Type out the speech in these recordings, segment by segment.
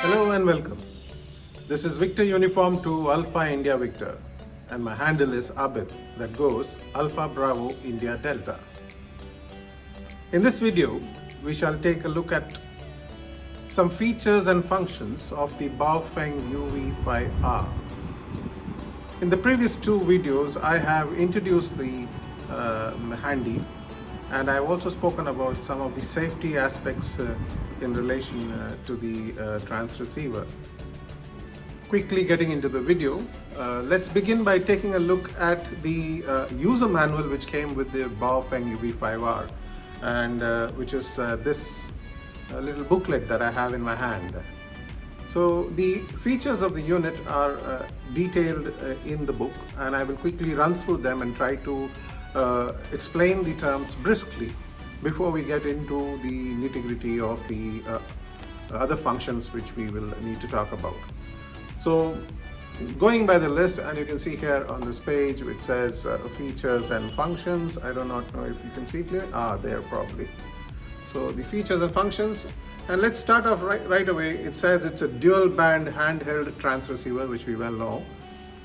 Hello and welcome. This is Victor Uniform to Alpha India Victor, and my handle is Abid, that goes Alpha Bravo India Delta. In this video, we shall take a look at some features and functions of the Baofeng UV-5R. In the previous two videos, I have introduced the handy, and I've also spoken about some of the safety aspects in relation to the transreceiver. Quickly getting into the video, let's begin by taking a look at the user manual which came with the Baofeng UV-5R, and which is this little booklet that I have in my hand. So the features of the unit are detailed in the book, and I will quickly run through them and try to explain the terms briskly before we get into the nitty-gritty of the other functions which we will need to talk about. So going by the list, and you can see here on this page which says features and functions. I do not know if you can see clear. There probably. So the features and functions, and let's start off right away. It says it's a dual band handheld transreceiver, which we well know,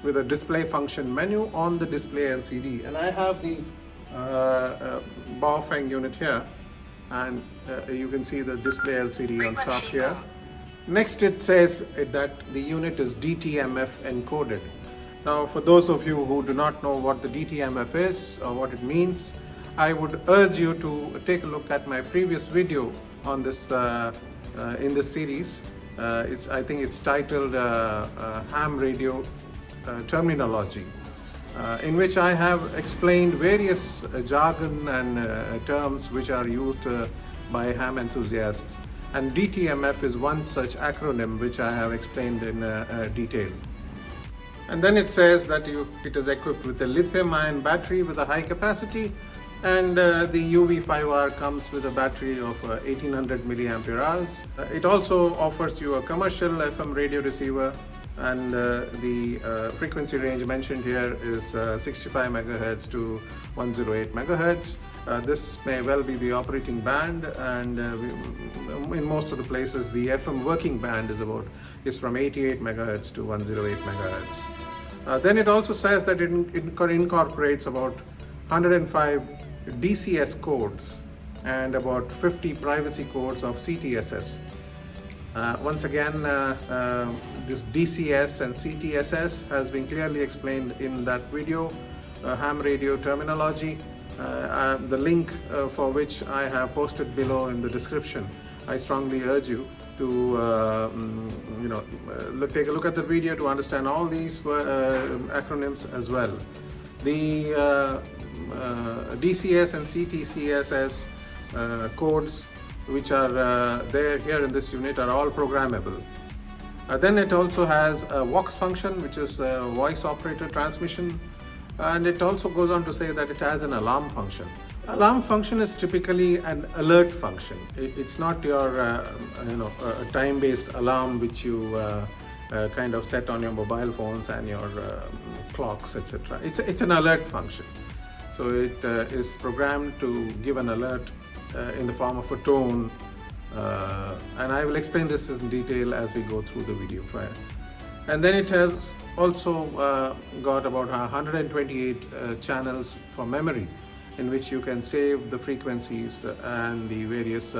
with a display function menu on the display LCD. And I have the Baofeng unit here, and you can see the display LCD on top here. Next, it says that the unit is DTMF encoded. Now, for those of you who do not know what the DTMF is or what it means, I would urge you to take a look at my previous video on this in this series. I think it's titled Ham Radio Terminology, in which I have explained various jargon and terms which are used by ham enthusiasts, and DTMF is one such acronym which I have explained in detail. And then it says that it is equipped with a lithium-ion battery with a high capacity, and the UV-5R comes with a battery of 1800 milliampere hours. It also offers you a commercial FM radio receiver, and the frequency range mentioned here is 65 megahertz to 108 megahertz. This may well be the operating band, and in most of the places the FM working band is from 88 megahertz to 108 megahertz. Then it also says that it incorporates about 105 DCS codes and about 50 privacy codes of CTSS. Once again, this DCS and CTSS has been clearly explained in that video, ham radio terminology, the link for which I have posted below in the description. I strongly urge you to take a look at the video to understand all these acronyms as well. The DCS and CTSS codes which are there here in this unit are all programmable. Then it also has a VOX function, which is a voice operator transmission, and it also goes on to say that it has an alarm function. Alarm function is typically an alert function. It's not your a time-based alarm which you kind of set on your mobile phones and your clocks, etc. It's an alert function. So it is programmed to give an alert in the form of a tone, and I will explain this in detail as we go through the video prior. And then it has also got about 128 channels for memory, in which you can save the frequencies and the various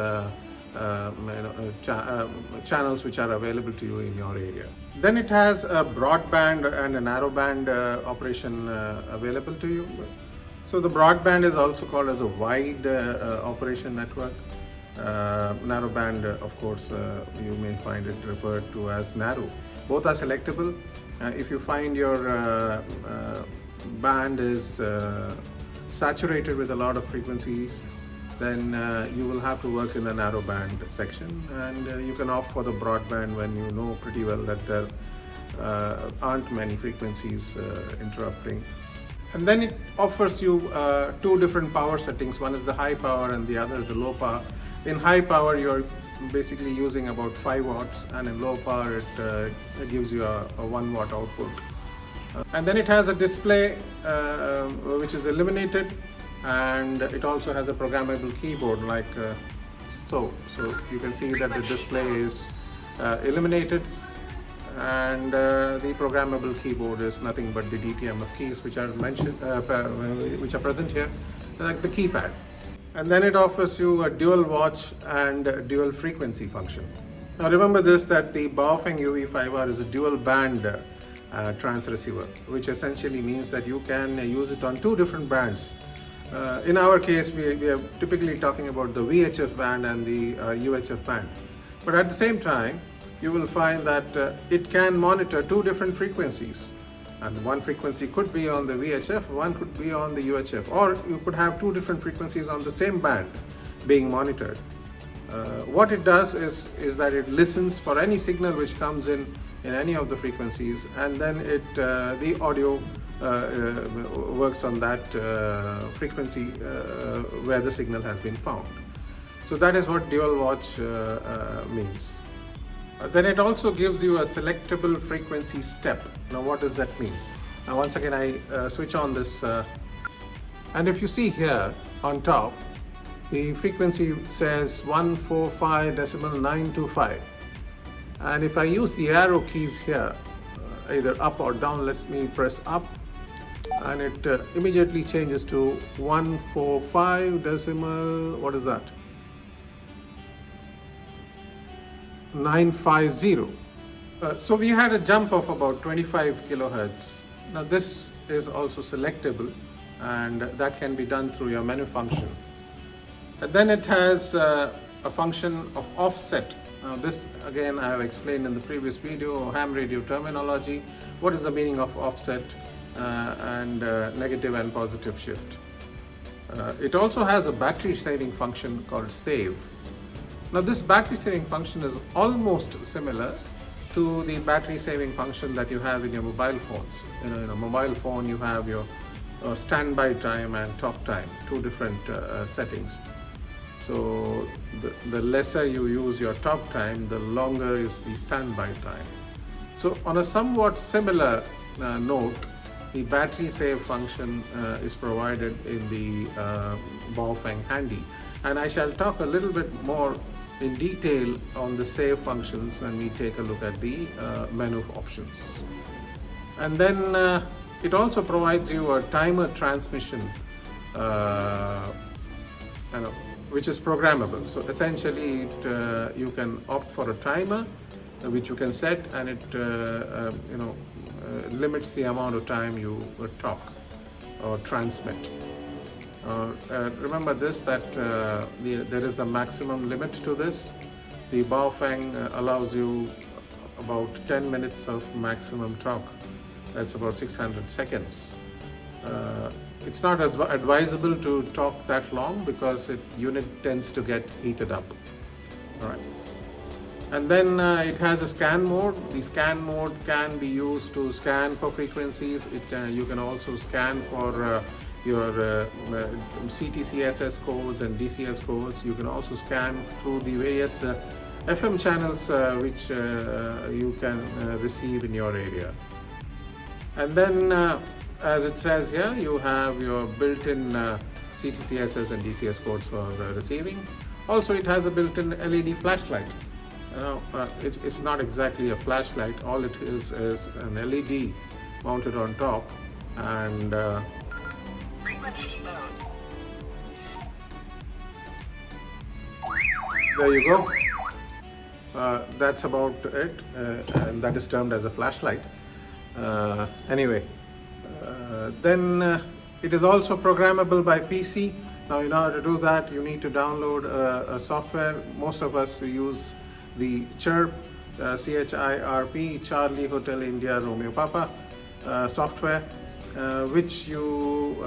channels which are available to you in your area. Then it has a broadband and a narrowband operation available to you. So the broadband is also called as a wide operation network. Narrowband, of course, you may find it referred to as narrow. Both are selectable. If you find your band is saturated with a lot of frequencies, then you will have to work in the narrowband section, and you can opt for the broadband when you know pretty well that there aren't many frequencies interrupting. And then it offers you two different power settings. One is the high power and the other is the low power. In high power, you're basically using about 5 watts, and in low power it gives you a 1 watt output. And then it has a display which is illuminated, and it also has a programmable keyboard like so you can see that the display is eliminated. And the programmable keyboard is nothing but the DTMF keys which are mentioned, which are present here, like the keypad. And then it offers you a dual watch and dual frequency function. Now remember this, that the Baofeng UV-5R is a dual band transreceiver, which essentially means that you can use it on two different bands. In our case, we are typically talking about the VHF band and the UHF band. But at the same time, you will find that it can monitor two different frequencies. And one frequency could be on the VHF, one could be on the UHF, or you could have two different frequencies on the same band being monitored. What it does is that it listens for any signal which comes in any of the frequencies, and then the audio works on that frequency where the signal has been found. So that is what dual watch means. Then it also gives you a selectable frequency step. Now what does that mean? Now once again I switch on this and if you see here on top, the frequency says 145.925, and if I use the arrow keys here, either up or down, let me press up, and it immediately changes to 145 decimal, what is that? 950. So we had a jump of about 25 kilohertz. Now this is also selectable, and that can be done through your menu function. And then it has a function of offset. Now this again I have explained in the previous video, ham radio terminology. What is the meaning of offset and negative and positive shift? It also has a battery saving function called save. Now this battery saving function is almost similar to the battery saving function that you have in your mobile phones. In a mobile phone you have your standby time and talk time, two different settings. So the lesser you use your talk time, the longer is the standby time. So on a somewhat similar note, the battery save function is provided in the Baofeng Handy, and I shall talk a little bit more in detail on the save functions when we take a look at the menu options. And then it also provides you a timer transmission which is programmable. So essentially you can opt for a timer which you can set, and it limits the amount of time you talk or transmit. Remember this, that there is a maximum limit to this. The Baofeng allows you about 10 minutes of maximum talk. That's about 600 seconds. It's not as advisable to talk that long because unit tends to get heated up. All right. And then it has a scan mode. The scan mode can be used to scan for frequencies. You can also scan for your CTCSS codes and DCS codes. You can also scan through the various FM channels which you can receive in your area. And then as it says here, you have your built-in CTCSS and DCS codes for receiving. Also it has a built-in LED flashlight. It's not exactly a flashlight. All it is an LED mounted on top, and there you go. That's about it, and that is termed as a flashlight. Anyway, then it is also programmable by PC. Now in order to do that, you need to download a software. Most of us use the CHIRP, CHIRP, Charlie Hotel India Romeo Papa software, which you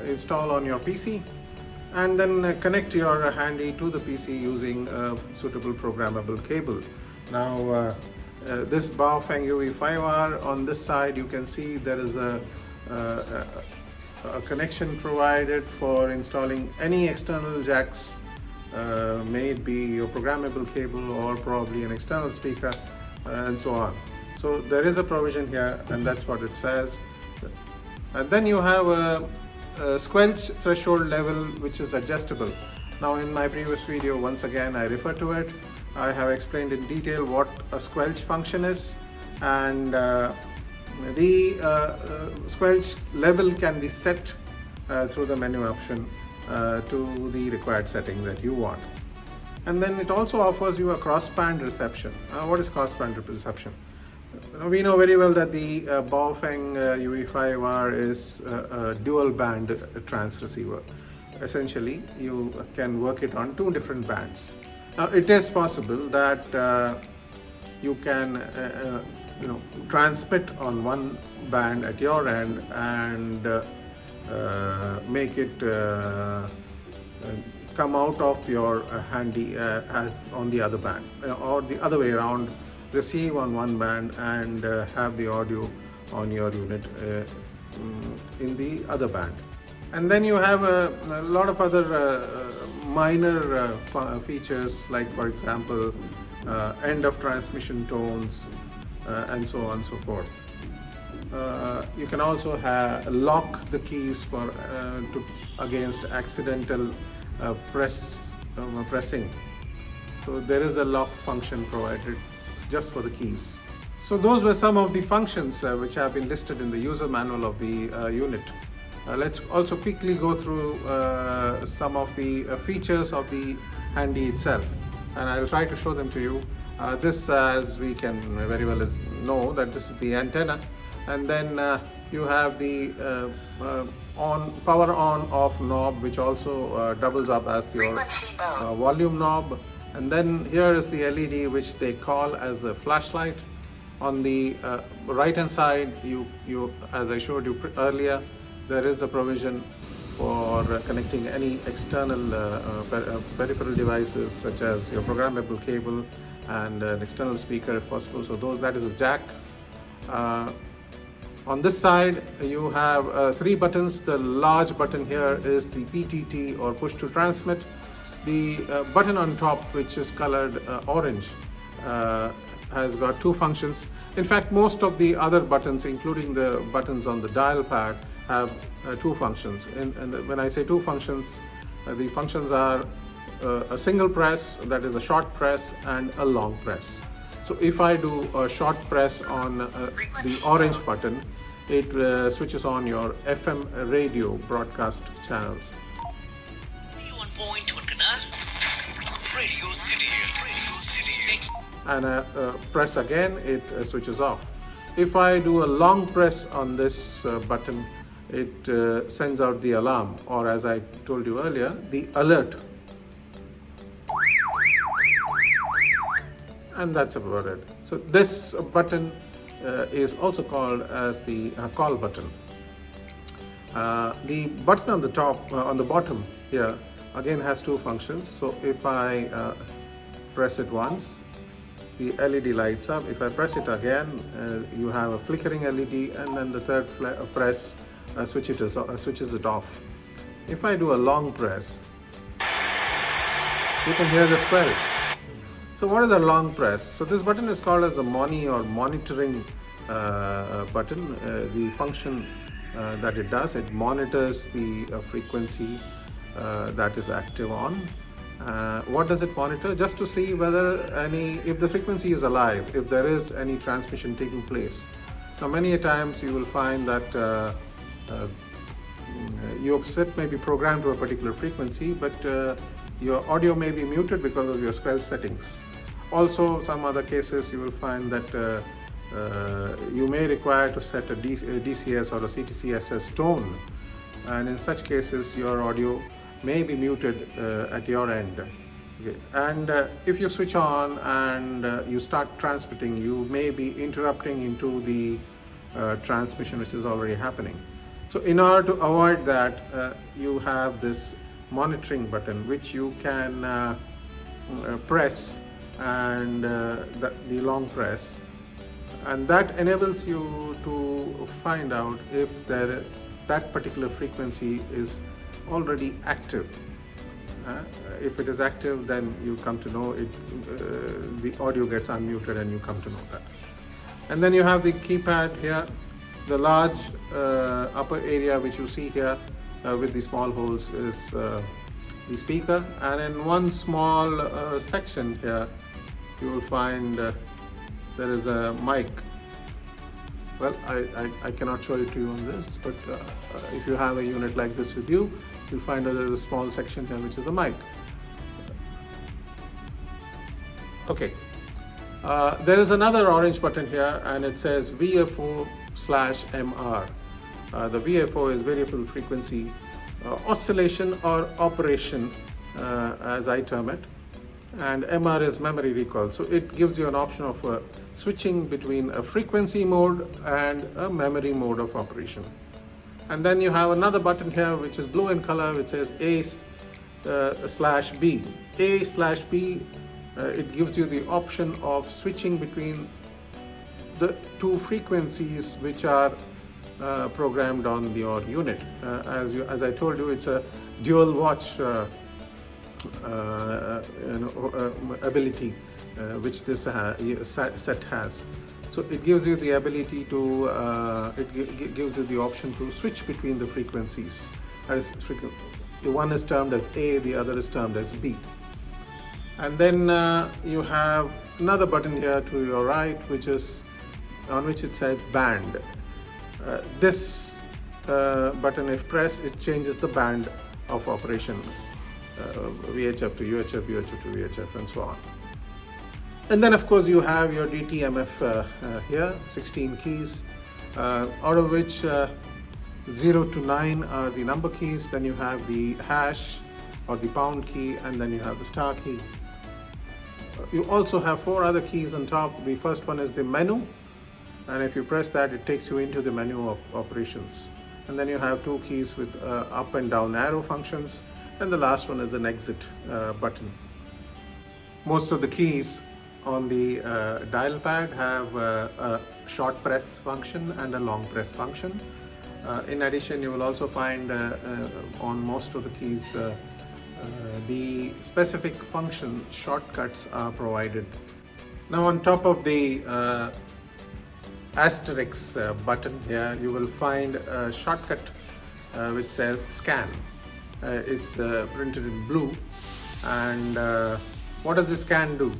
install on your PC, and then connect your handy to the PC using a suitable programmable cable. Now this Baofeng UV-5R, on this side you can see there is a connection provided for installing any external jacks, may it be your programmable cable or probably an external speaker, and so on. So there is a provision here, and that's what it says. And then you have a squelch threshold level which is adjustable. Now in my previous video, once again I refer to it. I have explained in detail what a squelch function is, and the squelch level can be set through the menu option to the required setting that you want. And then it also offers you a crossband reception. What is crossband reception? We know very well that the Baofeng UV-5R is a dual band transreceiver. Essentially, you can work it on two different bands. Now, it is possible that you can transmit on one band at your end and make it come out of your handy as on the other band, or the other way around, receive on one band and have the audio on your unit in the other band. And then you have a lot of other minor features, like for example end of transmission tones and so on and so forth. You can also lock the keys for against accidental pressing. So there is a lock function provided just for the keys. So those were some of the functions which have been listed in the user manual of the unit. Let's also quickly go through some of the features of the handy itself, and I'll try to show them to you. This, as we can very well know, that this is the antenna, and then you have the power on off knob, which also doubles up as your volume knob. And then here is the LED, which they call as a flashlight. On the right hand side, you as I showed you earlier, there is a provision for connecting any external peripheral devices, such as your programmable cable and an external speaker if possible. So that is a jack. On this side, you have three buttons. The large button here is the PTT, or push to transmit. The button on top, which is colored orange, has got two functions. In fact, most of the other buttons, including the buttons on the dial pad, have two functions. And when I say two functions, the functions are a single press, that is a short press, and a long press. So if I do a short press on the orange button, it switches on your FM radio broadcast channels. And press again, it switches off. If I do a long press on this button, it sends out the alarm, or as I told you earlier, the alert. And that's about it. So this button is also called as the call button. The button on the top, on the bottom here, again has two functions. So if I press it once, the LED lights up. If I press it again, you have a flickering LED, and then the third press switches it off. If I do a long press, you can hear the squelch. So what is a long press? So this button is called as the monitoring button. The function that it does, it monitors the frequency that is active on. What does it monitor? Just to see whether if the frequency is alive, if there is any transmission taking place. Now many a times you will find that your set may be programmed to a particular frequency, but your audio may be muted because of your squelch settings. Also, some other cases you will find that you may require to set a DCS or a CTCSS tone, and in such cases your audio may be muted at your end. Okay. And if you switch on and you start transmitting, you may be interrupting into the transmission which is already happening. So in order to avoid that, you have this monitoring button, which you can press, and the long press, and that enables you to find out if that particular frequency is already active. If it is active, then you come to know it, the audio gets unmuted, and you come to know that. And then you have the keypad here, the large upper area which you see here with the small holes is the speaker, and in one small section here you will find there is a mic. Well, I cannot show it to you on this, but if you have a unit like this with you, you'll find that there is a small section here which is the mic. Okay, there is another orange button here and it says VFO/MR. The VFO is variable frequency oscillation or operation, as I term it, and MR is memory recall. So it gives you an option of switching between a frequency mode and a memory mode of operation. And then you have another button here which is blue in color, which says A/B. A/B, it gives you the option of switching between the two frequencies which are programmed on your unit. As I told you, it's a dual watch ability which this set has. So it gives you the ability to, gives you the option to switch between the frequencies. One is termed as A, the other is termed as B. And then you have another button here to your right, on which it says band. This button, if pressed, it changes the band of operation, VHF to UHF, UHF to VHF, and so on. And then of course you have your DTMF here, 16 keys, out of which 0 to 9 are the number keys. Then you have the hash or the pound key, and then you have the star key. You also have 4 other keys on top. The first one is the menu, and if you press that, it takes you into the menu of operations. And then you have 2 keys with up and down arrow functions, and the last one is an exit button. Most of the keys on the dial pad have a short press function and a long press function. In addition, you will also find on most of the keys the specific function shortcuts are provided. Now on top of the asterisk button here, you will find a shortcut which says scan. It's printed in blue, and what does the scan do?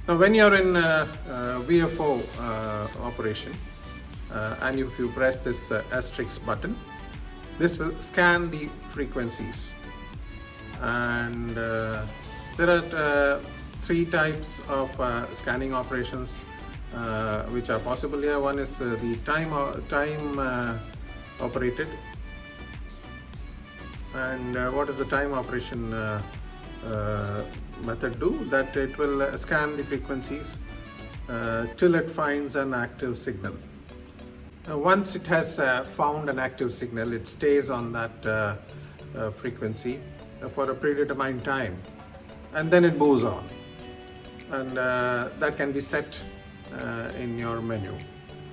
Now when you're in VFO operation, and if you press this asterisk button, this will scan the frequencies. And there are 3 types of scanning operations which are possible here. One is the time operated. And what does the time operation method do? That it will scan the frequencies till it finds an active signal. Once it has found an active signal, it stays on that frequency for a predetermined time, and then it moves on, and that can be set in your menu.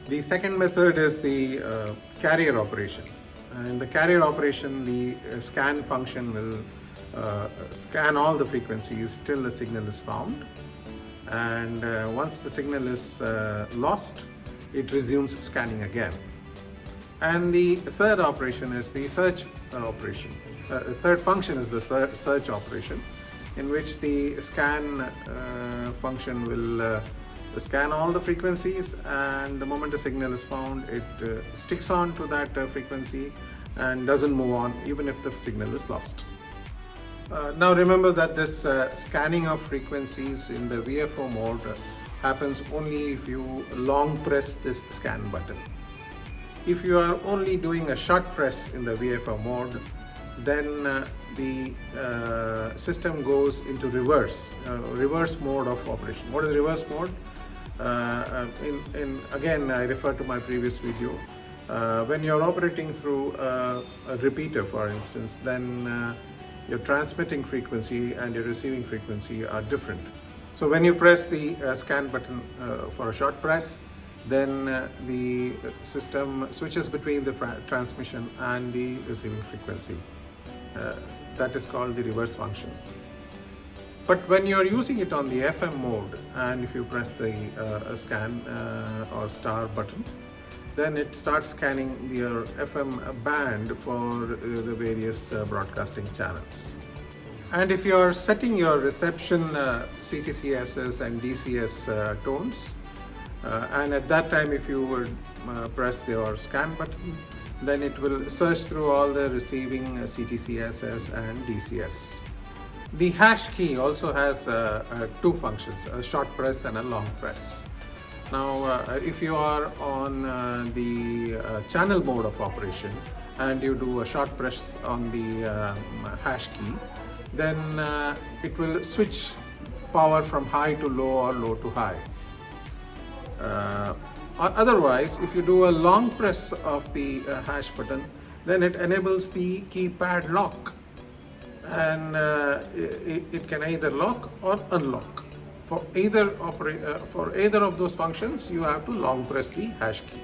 The second method is the carrier operation. In the carrier operation, the scan function will scan all the frequencies till the signal is found, and once the signal is lost, it resumes scanning again. And the third operation is the search operation. The third function is the search operation, in which the scan function will scan all the frequencies, and the moment the signal is found, it sticks on to that frequency and doesn't move on even if the signal is lost. Now remember that this scanning of frequencies in the VFO mode happens only if you long press this scan button. If you are only doing a short press in the VFO mode, then the system goes into reverse mode of operation. What is reverse mode? Again, I refer to my previous video. When you're operating through a repeater, for instance, then your transmitting frequency and your receiving frequency are different. So when you press the scan button for a short press, then the system switches between the transmission and the receiving frequency. That is called the reverse function. But when you're using it on the FM mode, and if you press the scan or star button, then it starts scanning your FM band for the various broadcasting channels. And if you are setting your reception CTCSS and DCS tones, and at that time if you would press your scan button, then it will search through all the receiving CTCSS and DCS. The hash key also has two functions, a short press and a long press. Now if you are on the channel mode of operation and you do a short press on the hash key, then it will switch power from high to low or low to high. Otherwise, if you do a long press of the hash button, then it enables the keypad lock, and it can either lock or unlock. For either of those functions, you have to long press the hash key.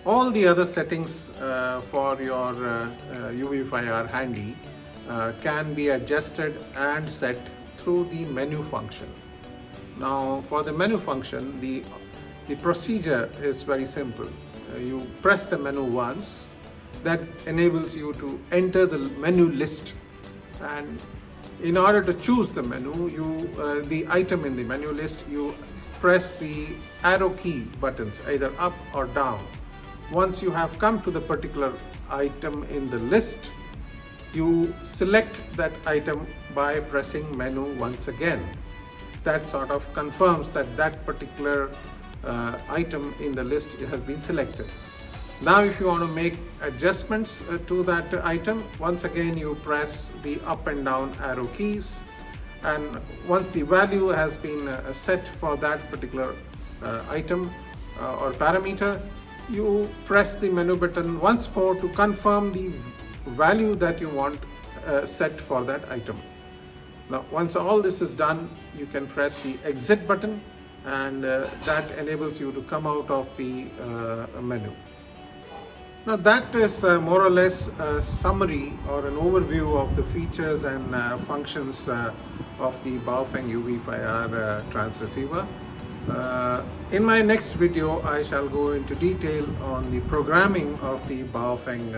All the other settings for your UV-5R handy can be adjusted and set through the menu function. Now for the menu function, the procedure is very simple. You press the menu once, that enables you to enter the menu list, and in order to choose the menu, the item in the menu list, you press the arrow key buttons either up or down. Once you have come to the particular item in the list, you select that item by pressing menu once again. That sort of confirms that that particular item in the list has been selected. Now if you want to make adjustments to that item, once again you press the up and down arrow keys, and once the value has been set for that particular item or parameter, you press the menu button once more to confirm the value that you want set for that item. Now once all this is done, you can press the exit button, and that enables you to come out of the menu. Now that is more or less a summary or an overview of the features and functions of the Baofeng UV-5R Transreceiver. In my next video, I shall go into detail on the programming of the Baofeng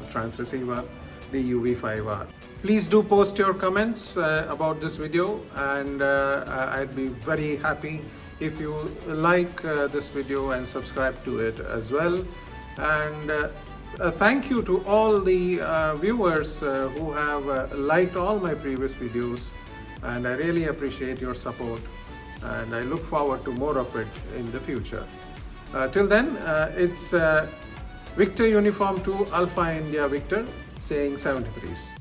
Transreceiver, the UV-5R. Please do post your comments about this video, and I'd be very happy if you like this video and subscribe to it as well. And thank you to all the viewers who have liked all my previous videos, and I really appreciate your support, and I look forward to more of it in the future. Till then, it's Victor Uniform 2 Alpha India Victor saying 73s.